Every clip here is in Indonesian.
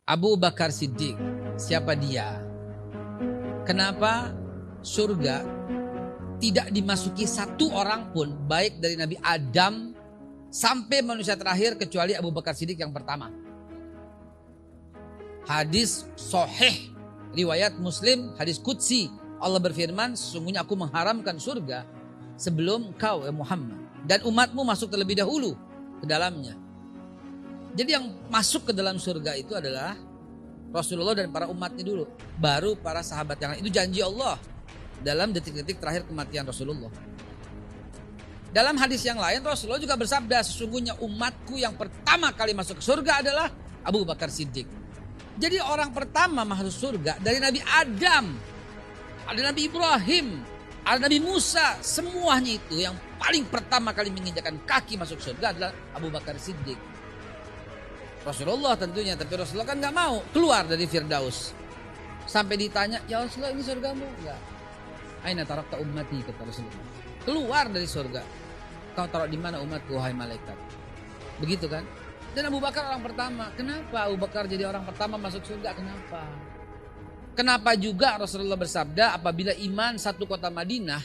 Abu Bakar Siddiq. Siapa dia? Kenapa surga tidak dimasuki satu orang pun, baik dari Nabi Adam sampai manusia terakhir, kecuali Abu Bakar Siddiq yang pertama? Hadis sahih riwayat Muslim, hadis qudsi. Allah berfirman, sesungguhnya aku mengharamkan surga sebelum kau ya Muhammad, dan umatmu masuk terlebih dahulu ke dalamnya. Jadi yang masuk ke dalam surga itu adalah Rasulullah dan para umatnya dulu, baru para sahabat yang lain. Itu janji Allah dalam detik-detik terakhir kematian Rasulullah. Dalam hadis yang lain Rasulullah juga bersabda, sesungguhnya umatku yang pertama kali masuk ke surga adalah Abu Bakar Siddiq. Jadi orang pertama masuk surga dari Nabi Adam, ada Nabi Ibrahim, ada Nabi Musa, semuanya itu yang paling pertama kali menginjakkan kaki masuk surga adalah Abu Bakar Siddiq. Rasulullah tentunya, tapi Rasulullah kan gak mau keluar dari Firdaus. Sampai ditanya, ya Rasulullah ini surgamu? Enggak. Aina tarakta ummati, kata Rasulullah. Keluar dari surga. Kau taruh di mana umatku, wahai malaikat? Begitu kan? Dan Abu Bakar orang pertama. Kenapa Abu Bakar jadi orang pertama masuk surga? Kenapa? Kenapa juga Rasulullah bersabda, apabila iman satu kota Madinah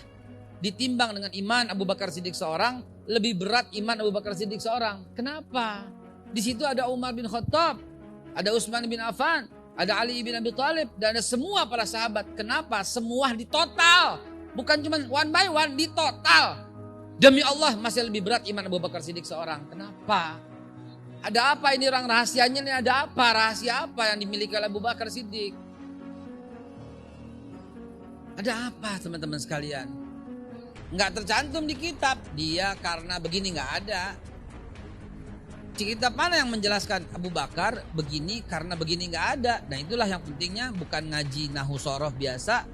ditimbang dengan iman Abu Bakar Siddiq seorang, lebih berat iman Abu Bakar Siddiq seorang. Kenapa? Di situ ada Umar bin Khattab, ada Utsman bin Affan, ada Ali bin Abi Thalib, dan ada semua para sahabat. Kenapa? Semua di total. Bukan cuma one by one, di total. Demi Allah masih lebih berat iman Abu Bakar Siddiq seorang. Kenapa? Ada apa ini orang rahasianya nih? Ada apa? Rahasia apa yang dimiliki oleh Abu Bakar Siddiq? Ada apa teman-teman sekalian? Nggak tercantum di kitab. Dia karena begini, nggak ada. Kitab mana yang menjelaskan Abu Bakar begini karena begini, nggak ada. Nah itulah yang pentingnya, bukan ngaji Nahwu Shoroh biasa,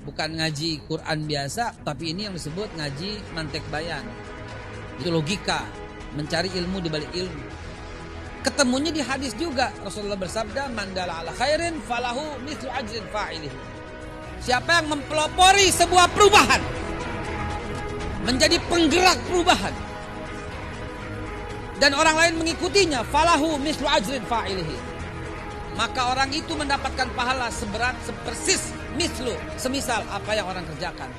bukan ngaji Quran biasa, tapi ini yang disebut ngaji mantek bayan. Itu logika, mencari ilmu di balik ilmu. Ketemunya di hadis juga. Rasulullah bersabda, man dalla ala khairin falahu mithlu ajrin fa'ilihi. Siapa yang mempelopori sebuah perubahan, menjadi penggerak perubahan, dan orang lain mengikutinya, falahu mislu ajrin fa'ilihi, maka orang itu mendapatkan pahala seberat, sepersis, mislu, semisal apa yang orang kerjakan.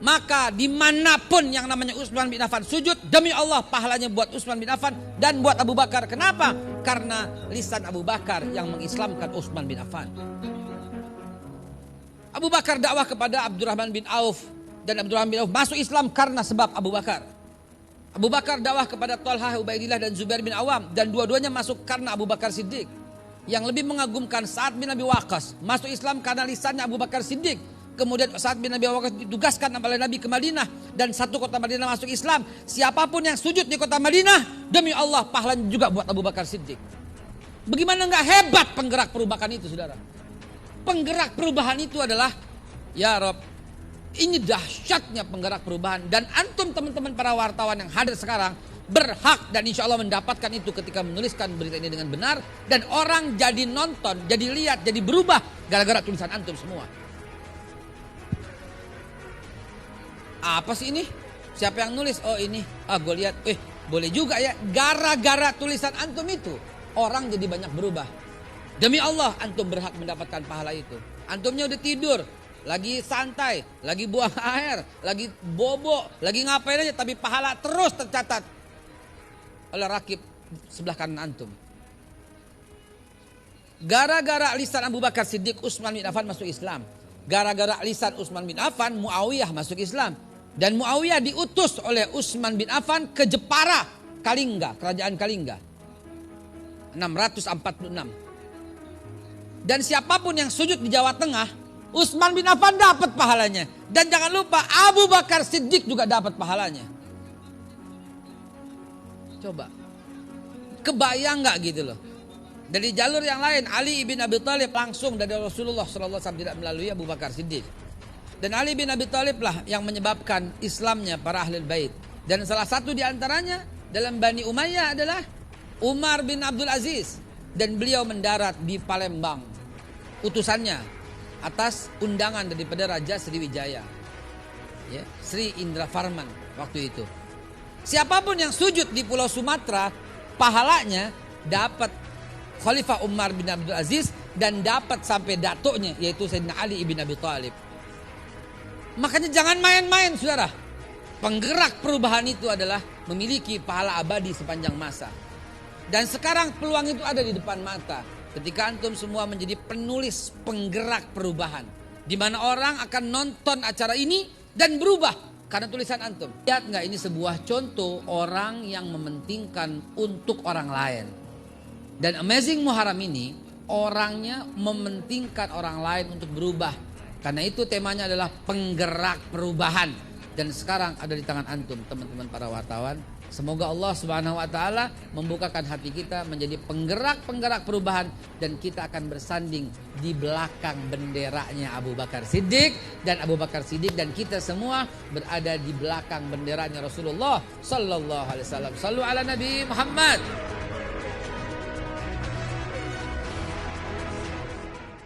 Maka dimanapun yang namanya Utsman bin Affan sujud, demi Allah pahalanya buat Utsman bin Affan dan buat Abu Bakar. Kenapa? Karena lisan Abu Bakar yang mengislamkan Utsman bin Affan. Abu Bakar dakwah kepada Abdurrahman bin Auf, dan Abdurrahman bin Auf masuk Islam karena sebab Abu Bakar. Abu Bakar dakwah kepada Thalhah, Ubaidillah dan Zubair bin Awam, dan dua-duanya masuk karena Abu Bakar Siddiq. Yang lebih mengagumkan, Sa'ad bin Abi Waqqas masuk Islam karena lisannya Abu Bakar Siddiq. Kemudian Sa'ad bin Abi Waqqas ditugaskan oleh Nabi ke Madinah, dan satu kota Madinah masuk Islam. Siapapun yang sujud di kota Madinah, demi Allah pahalanya juga buat Abu Bakar Siddiq. Bagaimana enggak hebat penggerak perubahan itu, saudara? Penggerak perubahan itu adalah, ya Rob, ini dahsyatnya penggerak perubahan. Dan antum teman-teman para wartawan yang hadir sekarang berhak dan insya Allah mendapatkan itu ketika menuliskan berita ini dengan benar. Dan orang jadi nonton, jadi lihat, jadi berubah gara-gara tulisan antum semua. Apa sih ini? Siapa yang nulis? Oh ini. Gue lihat. Boleh juga ya. Gara-gara tulisan antum itu orang jadi banyak berubah. Demi Allah antum berhak mendapatkan pahala itu. Antumnya udah tidur, lagi santai, lagi buang air, lagi bobo, lagi ngapain aja, tapi pahala terus tercatat oleh rakib sebelah kanan antum. Gara-gara lisan Abu Bakar Siddiq, Utsman bin Affan masuk Islam. Gara-gara lisan Utsman bin Affan, Muawiyah masuk Islam. Dan Muawiyah diutus oleh Utsman bin Affan ke Jepara, Kalingga, kerajaan Kalingga. 646. Dan siapapun yang sujud di Jawa Tengah, Utsman bin Affan dapat pahalanya. Dan jangan lupa Abu Bakar Siddiq juga dapat pahalanya. Coba. Kebayang gak gitu loh. Dari jalur yang lain, Ali bin Abi Thalib langsung dari Rasulullah SAW, tidak melalui Abu Bakar Siddiq. Dan Ali bin Abi Thalib lah yang menyebabkan Islamnya para Ahlul Bait. Dan salah satu di antaranya dalam Bani Umayyah adalah Umar bin Abdul Aziz. Dan beliau mendarat di Palembang. Utusannya atas undangan daripada Raja Sriwijaya, ya, Sri Indra Farman waktu itu. Siapapun yang sujud di Pulau Sumatera, pahalanya dapat Khalifah Umar bin Abdul Aziz dan dapat sampai datuknya yaitu Sayyidina Ali ibn Abi Thalib. Makanya jangan main-main saudara. Penggerak perubahan itu adalah memiliki pahala abadi sepanjang masa. Dan sekarang peluang itu ada di depan mata. Ketika antum semua menjadi penulis penggerak perubahan. Di mana orang akan nonton acara ini dan berubah karena tulisan antum. Lihat nggak ini sebuah contoh orang yang mementingkan untuk orang lain. Dan Amazing Muharram ini orangnya mementingkan orang lain untuk berubah. Karena itu temanya adalah penggerak perubahan. Dan sekarang ada di tangan antum teman-teman para wartawan. Semoga Allah Subhanahu wa taala membukakan hati kita menjadi penggerak-penggerak perubahan dan kita akan bersanding di belakang benderanya Abu Bakar Siddiq dan Abu Bakar Siddiq dan kita semua berada di belakang benderanya Rasulullah sallallahu alaihi wasallam. Shallu ala Nabi Muhammad.